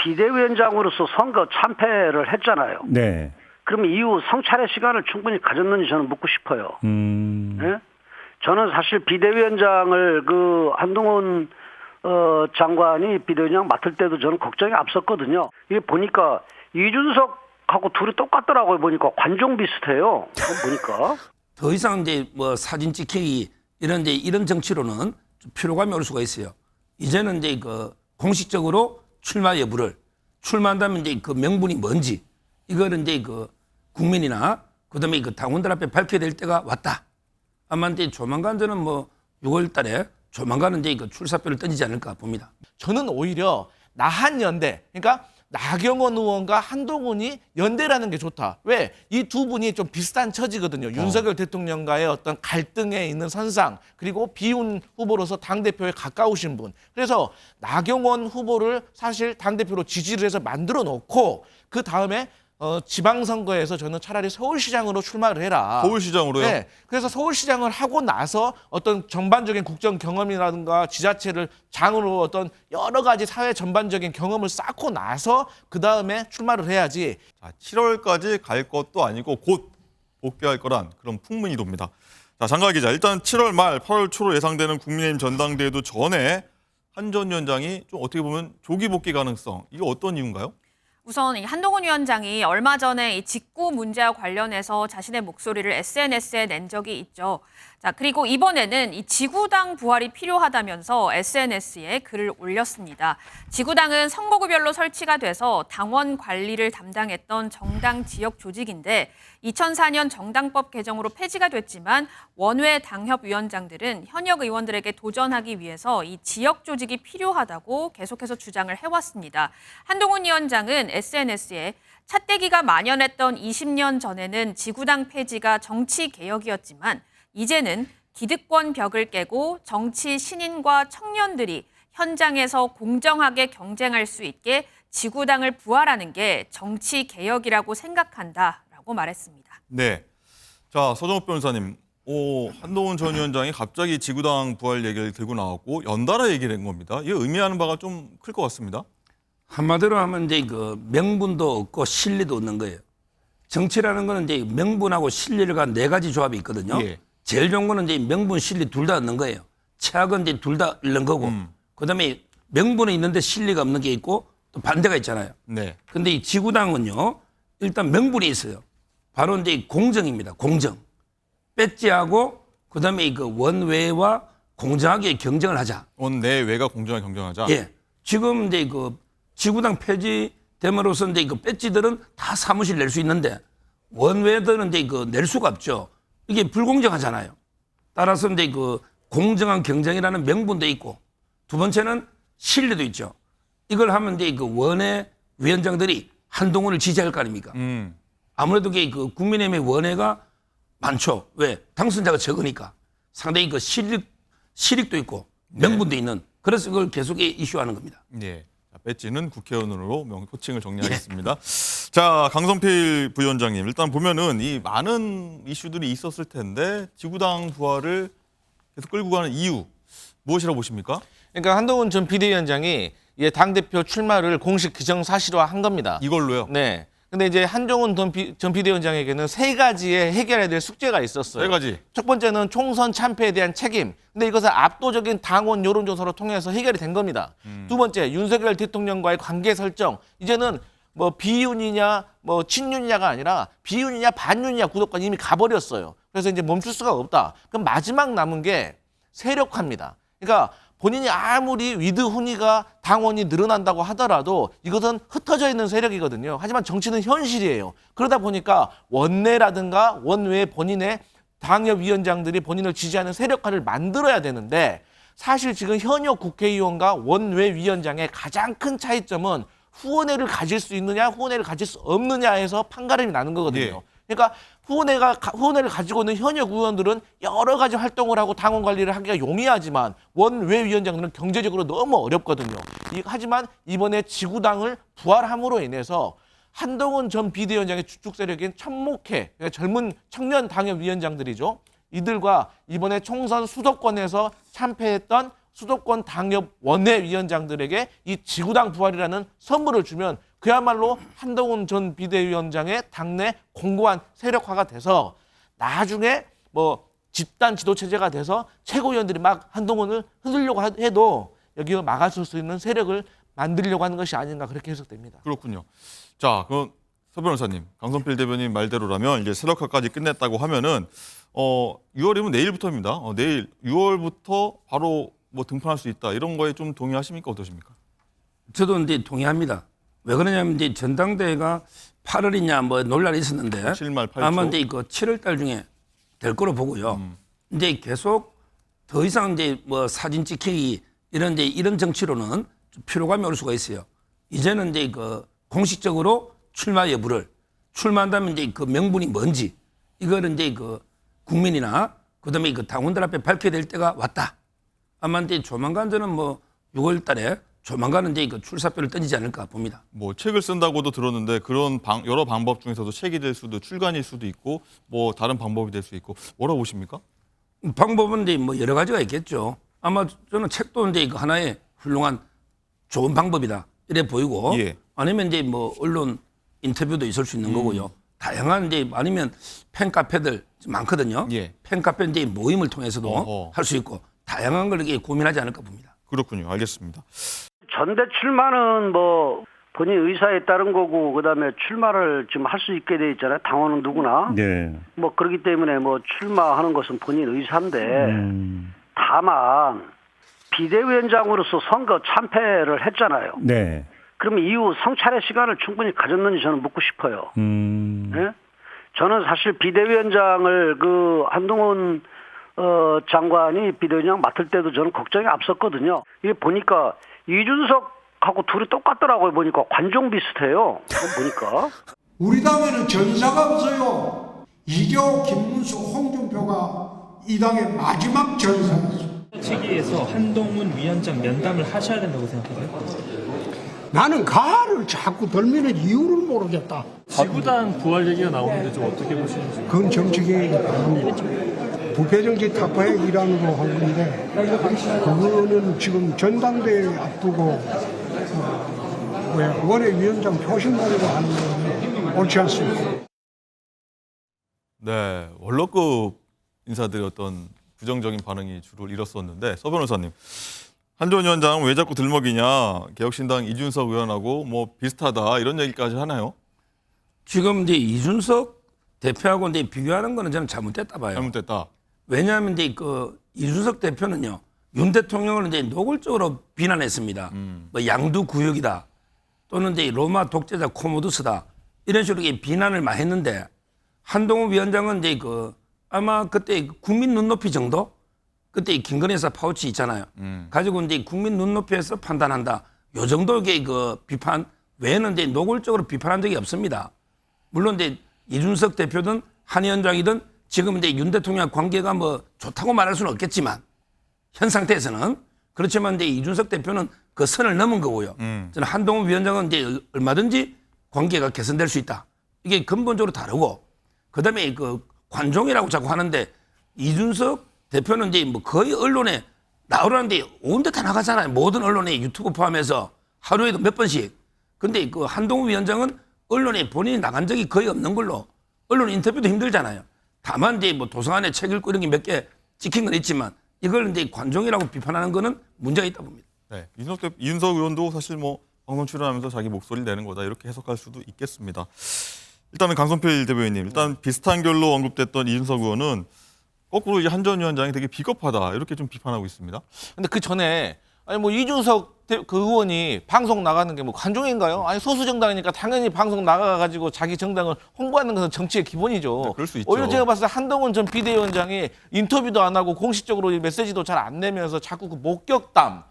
비대위원장으로서 선거 참패를 했잖아요. 네. 그러면 이후 성찰의 시간을 충분히 가졌는지 저는 묻고 싶어요. 네? 저는 사실 비대위원장을 한동훈 장관이 비대위원장 맡을 때도 저는 걱정이 앞섰거든요. 이게 보니까 이준석하고 둘이 똑같더라고요. 보니까 관종 비슷해요. 보니까. 더 이상 이제 뭐 사진 찍히기 이런 정치로는 좀 피로감이 올 수가 있어요. 이제는 이제 공식적으로 출마 여부를 출마한다면 이제 그 명분이 뭔지 이거는 이제 국민이나 그다음에 당원들 앞에 밝혀야 될 때가 왔다. 아마 이제 조만간 저는 6월 달에 조만간은 이제 출사표를 던지지 않을까 봅니다. 저는 오히려 나한연대, 그러니까 나경원 의원과 한동훈이 연대라는 게 좋다. 왜? 이 두 분이 좀 비슷한 처지거든요. 윤석열 대통령과의 어떤 갈등에 있는 선상, 그리고 비윤 후보로서 당대표에 가까우신 분. 그래서 나경원 후보를 사실 당대표로 지지를 해서 만들어 놓고 그 다음에 지방선거에서 저는 차라리 서울시장으로 출마를 해라. 서울시장으로요? 네. 그래서 서울시장을 하고 나서 어떤 전반적인 국정 경험이라든가 지자체를 장으로 어떤 여러 가지 사회 전반적인 경험을 쌓고 나서 그 다음에 출마를 해야지. 자, 7월까지 갈 것도 아니고 곧 복귀할 거란 그런 풍문이 돕니다. 자, 장가 기자, 일단 7월 말 8월 초로 예상되는 국민의힘 전당대회도 전에 한 전 위원장이 좀 어떻게 보면 조기 복귀 가능성, 이게 어떤 이유인가요? 우선 이 한동훈 위원장이 얼마 전에 이 직구 문제와 관련해서 자신의 목소리를 SNS에 낸 적이 있죠. 자, 그리고 이번에는 이 지구당 부활이 필요하다면서 SNS에 글을 올렸습니다. 지구당은 선거구별로 설치가 돼서 당원 관리를 담당했던 정당 지역 조직인데 2004년 정당법 개정으로 폐지가 됐지만 원외 당협위원장들은 현역 의원들에게 도전하기 위해서 이 지역 조직이 필요하다고 계속해서 주장을 해왔습니다. 한동훈 위원장은 SNS에 차떼기가 만연했던 20년 전에는 지구당 폐지가 정치 개혁이었지만 이제는 기득권 벽을 깨고 정치 신인과 청년들이 현장에서 공정하게 경쟁할 수 있게 지구당을 부활하는 게 정치 개혁이라고 생각한다라고 말했습니다. 네. 자, 서정욱 변호사님, 한동훈 전 위원장이 갑자기 지구당 부활 얘기를 들고 나왔고 연달아 얘기를 한 겁니다. 이게 의미하는 바가 좀 클 것 같습니다. 한마디로 하면 이제 명분도 없고 실리도 없는 거예요. 정치라는 거는 이제 명분하고 실리를 간 네 가지 조합이 있거든요. 예. 제일 좋은 거는 이제 명분, 실리 둘 다 얻는 거예요. 최악은 이제 둘 다 잃는 거고. 그다음에 명분은 있는데 실리가 없는 게 있고 또 반대가 있잖아요. 네. 근데 이 지구당은요, 일단 명분이 있어요. 바로 이제 공정입니다. 공정. 배지하고 그다음에 원외와 공정하게 경쟁을 하자. 원내외가 공정하게 경쟁하자. 예. 지금 이제 지구당 폐지됨으로써 이제 배지들은 다 사무실 낼 수 있는데 원외들은 이제 낼 수가 없죠. 이게 불공정하잖아요. 따라서 이제 공정한 경쟁이라는 명분도 있고 두 번째는 신뢰도 있죠. 이걸 하면 이제 원외 위원장들이 한동훈을 지지할 거 아닙니까? 아무래도 국민의힘의 원외가 많죠. 왜? 당선자가 적으니까. 상당히 실익도 있고 명분도 있는. 그래서 그걸 계속 이슈하는 겁니다. 예. 배지는 국회의원으로 호칭을 정리하겠습니다. 자, 강성필 부위원장님, 일단 보면은 이 많은 이슈들이 있었을 텐데 지구당 부활을 계속 끌고 가는 이유 무엇이라고 보십니까? 그러니까 한동훈 전 비대위원장이 당대표 출마를 공식 기정사실화한 겁니다. 이걸로요? 네. 근데 이제 한동훈 전 비대위원장에게는 세 가지의 해결해야 될 숙제가 있었어요. 세 가지. 첫 번째는 총선 참패에 대한 책임. 근데 이것은 압도적인 당원 여론조사로 통해서 해결이 된 겁니다. 두 번째, 윤석열 대통령과의 관계 설정. 이제는 비윤이냐 친윤이냐가 아니라 비윤이냐 반윤이냐 구도까지 이미 가버렸어요. 그래서 이제 멈출 수가 없다. 그럼 마지막 남은 게 세력화입니다. 그러니까 본인이 아무리 위드훈이가 당원이 늘어난다고 하더라도 이것은 흩어져 있는 세력이거든요. 하지만 정치는 현실이에요. 그러다 보니까 원내라든가 원외 본인의 당협위원장들이 본인을 지지하는 세력화를 만들어야 되는데 사실 지금 현역 국회의원과 원외 위원장의 가장 큰 차이점은 후원회를 가질 수 있느냐 후원회를 가질 수 없느냐에서 판가름이 나는 거거든요. 예. 그러니까 후원회를 가지고 있는 현역 의원들은 여러 가지 활동을 하고 당원 관리를 하기가 용이하지만 원외 위원장들은 경제적으로 너무 어렵거든요. 하지만 이번에 지구당을 부활함으로 인해서 한동훈 전 비대위원장의 주축 세력인 천목회, 그러니까 젊은 청년 당협위원장들이죠. 이들과 이번에 총선 수도권에서 참패했던 수도권 당협 원내위원장들에게 이 지구당 부활이라는 선물을 주면 그야말로 한동훈 전 비대위원장의 당내 공고한 세력화가 돼서 나중에 뭐 집단 지도 체제가 돼서 최고위원들이 막 한동훈을 흔들려고 해도 여기에 막아설 수 있는 세력을 만들려고 하는 것이 아닌가 그렇게 해석됩니다. 그렇군요. 자, 그럼 서 변호사님, 강성필 대변인 말대로라면 이제 세력화까지 끝냈다고 하면은 6월이면 내일부터입니다. 내일 6월부터 바로 뭐 등판할 수 있다 이런 거에 좀 동의하십니까 어떠십니까? 저도 이제 동의합니다. 왜 그러냐면 이제 전당대회가 8월이냐 뭐 논란이 있었는데 7말 8초. 아마 이제 그 7월 달 중에 될 거로 보고요. 이제 계속 더 이상 이제 뭐 사진 찍히기 이런 정치로는 좀 피로감이 올 수가 있어요. 이제는 이제 그 공식적으로 출마 여부를 출마한다면 이제 그 명분이 뭔지 이거를 이제 그 국민이나 그다음에 그 당원들 앞에 밝혀야 될 때가 왔다. 아마 이제 조만간 저는 뭐 6월 달에 조만간은 이제 그 출사표를 던지지 않을까 봅니다. 뭐 책을 쓴다고도 들었는데 그런 여러 방법 중에서도 책이 될 수도 출간일 수도 있고 뭐 다른 방법이 될 수 있고 뭐라고 보십니까? 방법은 이제 뭐 여러 가지가 있겠죠. 아마 저는 책도 이제 그 하나의 훌륭한 좋은 방법이다 이래 보이고 예. 아니면 이제 뭐 언론 인터뷰도 있을 수 있는 거고요. 다양한 이제 아니면 팬카페들 많거든요. 예. 팬카페 이제 모임을 통해서도 어허. 할 수 있고 다양한 걸 이렇게 고민하지 않을까 봅니다. 그렇군요. 알겠습니다. 전대 출마는 뭐 본인 의사에 따른 거고 그다음에 출마를 지금 할 수 있게 돼 있잖아요. 당원은 누구나. 네. 뭐 그렇기 때문에 뭐 출마하는 것은 본인 의사인데 다만 비대위원장으로서 선거 참패를 했잖아요. 네. 그럼 이후 성찰의 시간을 충분히 가졌는지 저는 묻고 싶어요. 예? 저는 사실 비대위원장을 그 한동훈 장관이 비대위원장 맡을 때도 저는 걱정이 앞섰거든요. 이게 보니까 이준석하고 둘이 똑같더라고요. 보니까 관종 비슷해요. 보니까. 우리 당에는 전사가 없어요. 이교, 김문수, 홍준표가 이 당의 마지막 전사였어요. 시기에서 한동훈 위원장 면담을 하셔야 된다고 생각하세요? 나는 가를 자꾸 들미는 이유를 모르겠다. 지구당 부활 얘기가 나오는데 좀 어떻게 보시는지. 그건 정치계획이 아닙니다. 부패정치 타파의 일환으로 한 건데 그거는 지금 전당대회 앞두고 왜 원외위원장 표심 가지고 하는 건 옳지 않습니다. 네, 원로급 인사들의 어떤 부정적인 반응이 주를 이뤘었는데 서 변호사님, 한동훈 위원장은 왜 자꾸 들먹이냐, 개혁신당 이준석 의원하고 뭐 비슷하다 이런 얘기까지 하나요? 지금 이제 이준석 대표하고 이제 비교하는 거는 저는 잘못됐다 봐요. 잘못됐다. 왜냐하면 이제 그 이준석 대표는요 윤 대통령을 이제 노골적으로 비난했습니다. 뭐 양두구역이다 또는 이제 로마 독재자 코모두스다 이런 식으로 비난을 많이 했는데 한동훈 위원장은 이제 그 아마 그때 국민 눈높이 정도 그때 김건희 여사 파우치 있잖아요. 가지고 이제 국민 눈높이에서 판단한다. 요 정도의 그 비판 외에는 이제 노골적으로 비판한 적이 없습니다. 물론 이제 이준석 대표든 한 위원장이든 지금 이제 윤 대통령 관계가 뭐 좋다고 말할 수는 없겠지만 현 상태에서는 그렇지만 이제 이준석 대표는 그 선을 넘은 거고요. 저는 한동훈 위원장은 이제 얼마든지 관계가 개선될 수 있다. 이게 근본적으로 다르고 그다음에 그 관종이라고 자꾸 하는데 이준석 대표는 이제 뭐 거의 언론에 나오라는데 온 데 다 나가잖아요. 모든 언론에 유튜브 포함해서 하루에도 몇 번씩. 근데 그 한동훈 위원장은 언론에 본인이 나간 적이 거의 없는 걸로 언론 인터뷰도 힘들잖아요. 다만 이제 뭐 도서관에 책 읽고 이런 게 몇 개 찍힌 건 있지만 이걸 이제 관종이라고 비판하는 거는 문제가 있다 봅니다. 네, 이준석 의원도 사실 뭐 방송 출연하면서 자기 목소리를 내는 거다 이렇게 해석할 수도 있겠습니다. 일단은 강성필 대변인님, 일단 비슷한 결로 언급됐던 이준석 의원은 거꾸로 이 한 전 위원장이 되게 비겁하다 이렇게 좀 비판하고 있습니다. 근데 그 전에 아니 뭐 이준석 그 의원이 방송 나가는 게 뭐 관종인가요? 아니 소수 정당이니까 당연히 방송 나가가지고 자기 정당을 홍보하는 것은 정치의 기본이죠. 네, 그럴 수 있죠. 오히려 제가 봤을 때 한동훈 전 비대위원장이 인터뷰도 안 하고 공식적으로 메시지도 잘 안 내면서 자꾸 그 목격담,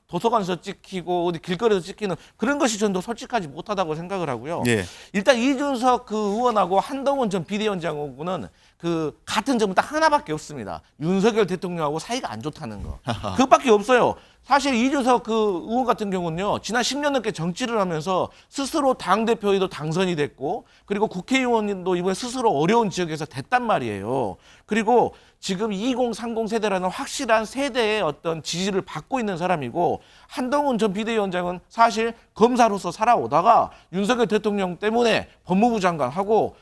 도서관에서 찍히고 어디 길거리에서 찍히는 그런 것이 저는 더 솔직하지 못하다고 생각을 하고요. 예. 일단 이준석 그 의원하고 한동훈 전 비대위원장하고는 그 같은 점은 딱 하나밖에 없습니다. 윤석열 대통령하고 사이가 안 좋다는 거. 그것밖에 없어요. 사실 이준석 그 의원 같은 경우는요, 지난 10년 넘게 정치를 하면서 스스로 당대표에도 당선이 됐고, 그리고 국회의원도 이번에 스스로 어려운 지역에서 됐단 말이에요. 그리고 지금 2030 세대라는 확실한 세대의 어떤 지지를 받고 있는 사람이고, 한동훈 전 비대위원장은 사실 검사로서 살아오다가 윤석열 대통령 때문에 법무부 장관하고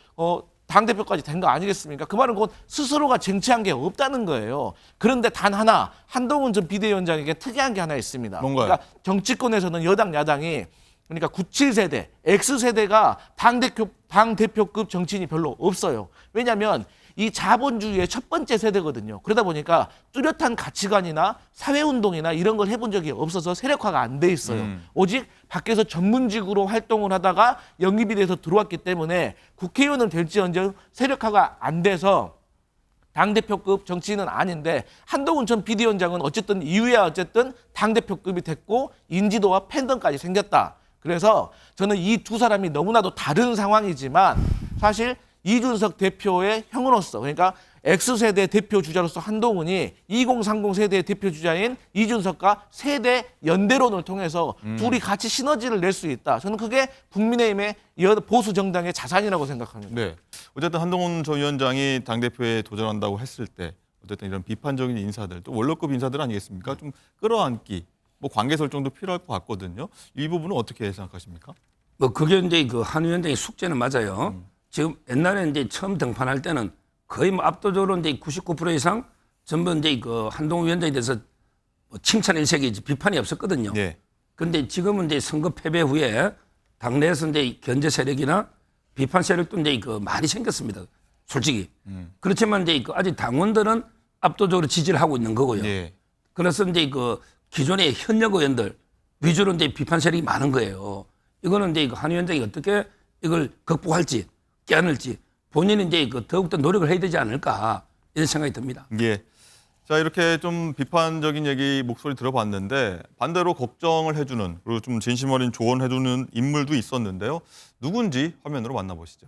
당대표까지 된 거 아니겠습니까? 그 말은 곧 스스로가 쟁취한 게 없다는 거예요. 그런데 단 하나 한동훈 전 비대위원장에게 특이한 게 하나 있습니다. 뭔가요? 그러니까 정치권에서는 여당 야당이 그러니까 97세대, X세대가 당대표급 정치인이 별로 없어요. 왜냐하면 이 자본주의의 첫 번째 세대거든요. 그러다 보니까 뚜렷한 가치관이나 사회운동이나 이런 걸 해본 적이 없어서 세력화가 안 돼 있어요. 오직 밖에서 전문직으로 활동을 하다가 영입이 돼서 들어왔기 때문에 국회의원은 될지언정 세력화가 안 돼서 당대표급 정치인은 아닌데, 한동훈 전 비대위원장은 어쨌든 이후에 어쨌든 당대표급이 됐고 인지도와 팬덤까지 생겼다. 그래서 저는 이 두 사람이 너무나도 다른 상황이지만 사실 이준석 대표의 형으로서, 그러니까 X세대 대표 주자로서 한동훈이 2030 세대의 대표 주자인 이준석과 세대 연대론을 통해서 둘이 같이 시너지를 낼 수 있다. 저는 그게 국민의힘의 보수 정당의 자산이라고 생각합니다. 네. 어쨌든 한동훈 전 위원장이 당대표에 도전한다고 했을 때 어쨌든 이런 비판적인 인사들, 또 원로급 인사들 아니겠습니까? 좀 끌어안기, 뭐 관계 설정도 필요할 것 같거든요. 이 부분은 어떻게 생각하십니까? 뭐 그게 이제 그 한 위원장의 숙제는 맞아요. 지금 옛날에 이제 처음 등판할 때는 거의 뭐 압도적으로 이제 99% 이상 전부 이제 그 한동훈 위원장에 대해서 뭐 칭찬 일색이지 비판이 없었거든요. 네. 그런데 지금은 이제 선거 패배 후에 당내에서 이제 견제 세력이나 비판 세력도 이제 그 많이 생겼습니다. 솔직히. 그렇지만 이제 그 아직 당원들은 압도적으로 지지를 하고 있는 거고요. 예. 그래서 이제 그 기존의 현역 의원들 위주로 이제 비판 세력이 많은 거예요. 이거는 이제 한 위원장이 어떻게 이걸 극복할지 깨안을지 본인이 이제 그 더욱더 노력을 해야 되지 않을까 이런 생각이 듭니다. 예. 자, 이렇게 좀 비판적인 얘기 목소리 들어봤는데 반대로 걱정을 해주는, 그리고 좀 진심 어린 조언해주는 인물도 있었는데요. 누군지 화면으로 만나보시죠.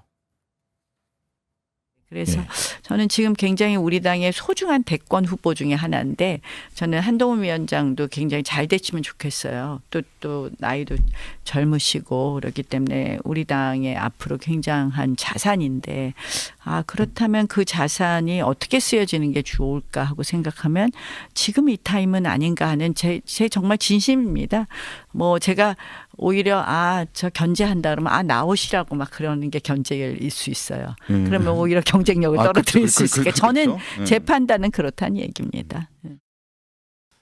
그래서 저는 지금 굉장히 우리 당의 소중한 대권 후보 중에 하나인데, 저는 한동훈 위원장도 굉장히 잘 됐으면 좋겠어요. 또 나이도 젊으시고 그렇기 때문에 우리 당의 앞으로 굉장한 자산인데, 그렇다면 그 자산이 어떻게 쓰여지는 게 좋을까 하고 생각하면 지금 이 타임은 아닌가 하는 제 정말 진심입니다. 뭐 제가 오히려 저 견제한다 그러면 나오시라고 막 그러는 게 견제일 수 있어요. 그러면 오히려 경쟁력을 떨어뜨릴 수 있으니까 저는 제 판단은 그렇다는 얘기입니다.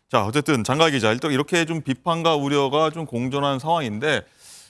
자, 어쨌든 장가 기자, 일단 이렇게 좀 비판과 우려가 좀 공존한 상황인데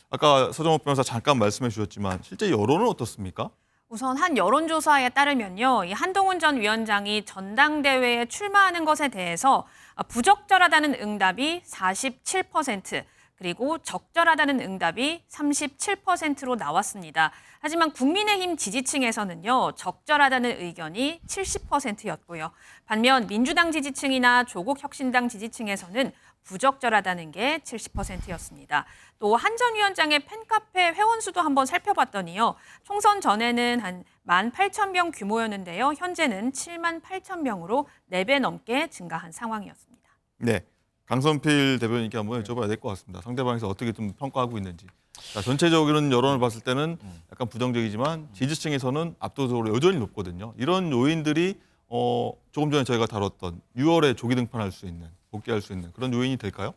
아까 서정욱 변호사 잠깐 말씀해 주셨지만 실제 여론은 어떻습니까? 우선 한 여론조사에 따르면요, 이 한동훈 전 위원장이 전당대회에 출마하는 것에 대해서 부적절하다는 응답이 47%, 그리고 적절하다는 응답이 37%로 나왔습니다. 하지만 국민의힘 지지층에서는요, 적절하다는 의견이 70%였고요. 반면 민주당 지지층이나 조국 혁신당 지지층에서는 부적절하다는 게 70%였습니다. 또 한 전 위원장의 팬카페 회원수도 한번 살펴봤더니요, 총선 전에는 한 18,000명 규모였는데요, 현재는 78,000명으로 4배 넘게 증가한 상황이었습니다. 네. 강선필 대변인께 한번 여쭤봐야 될 것 같습니다. 상대방에서 어떻게 좀 평가하고 있는지. 자, 전체적인 여론을 봤을 때는 약간 부정적이지만 지지층에서는 압도적으로 여전히 높거든요. 이런 요인들이 조금 전에 저희가 다뤘던 6월에 조기 등판할 수 있는, 복귀할 수 있는 그런 요인이 될까요?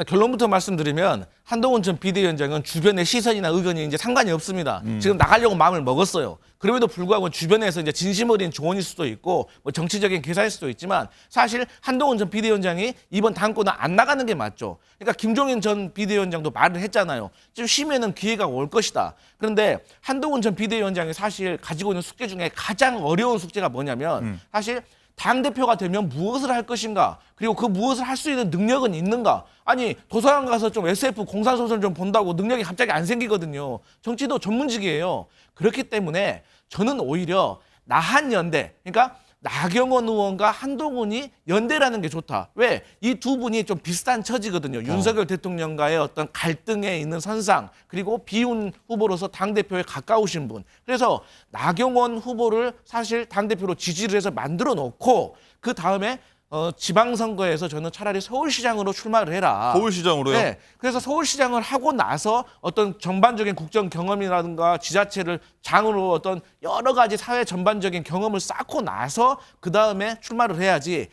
결론부터 말씀드리면 한동훈 전 비대위원장은 주변의 시선이나 의견이 이제 상관이 없습니다. 지금 나가려고 마음을 먹었어요. 그럼에도 불구하고 주변에서 이제 진심 어린 조언일 수도 있고 뭐 정치적인 계산일 수도 있지만 사실 한동훈 전 비대위원장이 이번 당권은 안 나가는 게 맞죠. 그러니까 김종인 전 비대위원장도 말을 했잖아요. 좀 쉬면은 기회가 올 것이다. 그런데 한동훈 전 비대위원장이 사실 가지고 있는 숙제 중에 가장 어려운 숙제가 뭐냐면 사실 당대표가 되면 무엇을 할 것인가, 그리고 그 무엇을 할 수 있는 능력은 있는가. 아니 도서관 가서 좀 SF 공상소설 좀 본다고 능력이 갑자기 안 생기거든요. 정치도 전문직이에요. 그렇기 때문에 저는 오히려 나한연대, 그러니까 나경원 의원과 한동훈이 연대라는 게 좋다. 왜? 이 두 분이 좀 비슷한 처지거든요. 윤석열 대통령과의 어떤 갈등에 있는 선상, 그리고 비윤 후보로서 당대표에 가까우신 분. 그래서 나경원 후보를 사실 당대표로 지지를 해서 만들어 놓고 그 다음에 지방선거에서 저는 차라리 서울시장으로 출마를 해라. 서울시장으로요? 네. 그래서 서울시장을 하고 나서 어떤 전반적인 국정 경험이라든가 지자체를 장으로 어떤 여러 가지 사회 전반적인 경험을 쌓고 나서 그 다음에 출마를 해야지.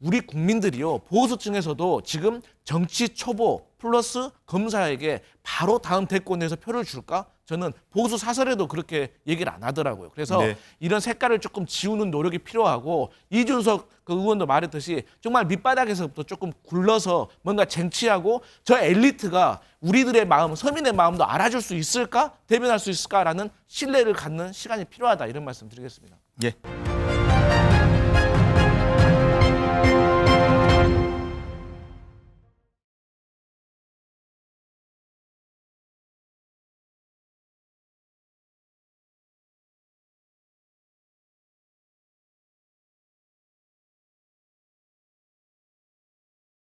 우리 국민들이요, 보수층에서도 지금 정치 초보 플러스 검사에게 바로 다음 대권에서 표를 줄까? 저는 보수 사설에도 그렇게 얘기를 안 하더라고요. 그래서 네. 이런 색깔을 조금 지우는 노력이 필요하고, 이준석 그 의원도 말했듯이 정말 밑바닥에서부터 조금 굴러서 뭔가 쟁취하고 저 엘리트가 우리들의 마음, 서민의 마음도 알아줄 수 있을까? 대변할 수 있을까라는 신뢰를 갖는 시간이 필요하다, 이런 말씀 드리겠습니다. 예.